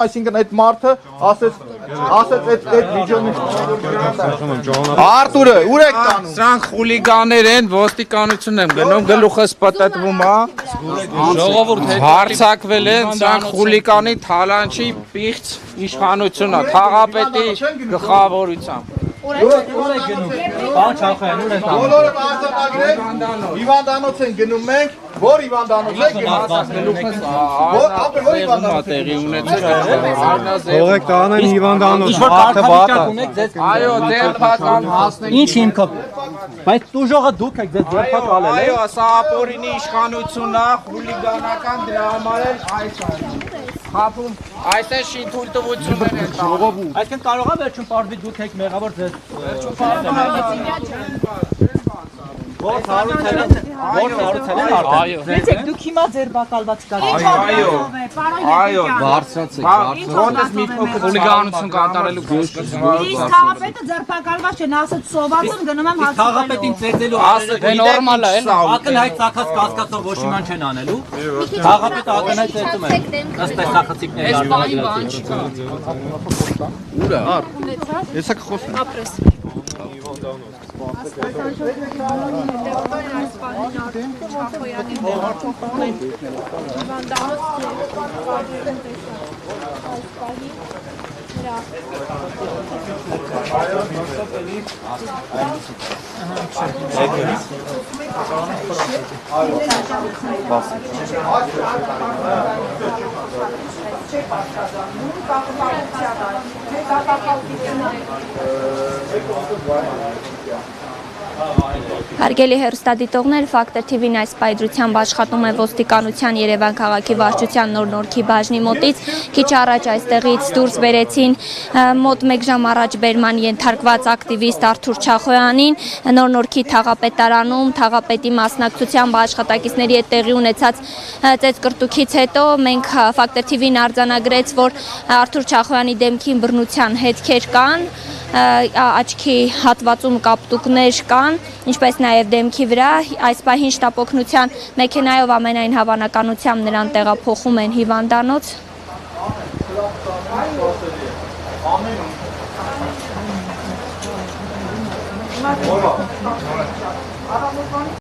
Այսինքն այդ մարդը ասեց այդ վիդեոն Արտուրը ուր եք տանում Սրանք խուլիգաներ են, ոստիկանություն եմ գնում, գլուխս պտտվում է, ժողովուրդ հարձակվել են, սրանք խուլիգանի թալանչի պիղծ իշխանություն է, թաղապետի գլխավորությամբ։ Բոլորը արձանագրեք, հիվանդանոց են գնում մենք, որ հիվանդանոց եք Թողեք տանեն հիվանդանոց, մարդը բաց է։ Այո, դերփական հասնենք։ Ինչ հիմքով։ Բայց դուժողը դուք եք ձեր դերփակալել։ Այո, սա ապօրինի իշխանությունն է, խուլիգանական դրա համար էլ այս է։ Խափում, այսպես շինթույլտվություններ են տալու։ Այսինքն կարող է վերջում պարզվի դուք եք մեղավոր ձեզ։ Որ հարուցել են Այո։ Լսեք, դուք հիմա ձեր բակալված կաք։ Այո, բարձրացեք, ոնց մի փոքր խուլիգանություն կատարելու խոսքը։ Իսկ թաղապետը ձերբակալված չէ, նա ասաց սովածում գնում եմ հացի։ Թաղապետին ծերծելու Դե նորմալ է, ակնհայտ ցակած կասկածով ոչ մի բան չեն անելու։ Թաղապետը ակնհայտ ծերծում է։ Ըստ տեսախցիկների Եսա կխոսեմ ապրես։ Հարգելի հեռուստադիտողներ, Ֆակտոր TV-ն այս պայծրությամբ աշխատում է ոստիկանության Երևան քաղաքի վարչության նոր-նորքի բաժնի մոտից։ Քիչ առաջ այստեղից դուրս բերեցին մոտ 1 ժամ առաջ բերման ենթարկված ակտիվիստ Արթուր Չախոյանին։ Նոր-նորքի թաղապետարանում թաղապետի մասնակցությամբ աշխատակիցների հետ տեղի ունեցած ծեծկռտուքից հետո մենք Ֆակտոր TV-ն արձանագրեց, որ Արթուր Չախոյանի դեմքին բռնության հետքեր կան, աչքի հատվածում կապտուկներ կան, ինչպես նաև դեմքի վրա, այս պահին շտապօգնության մեքենայով ամենայն հավանականությամբ նրան տեղափոխում են հիվանդանոց։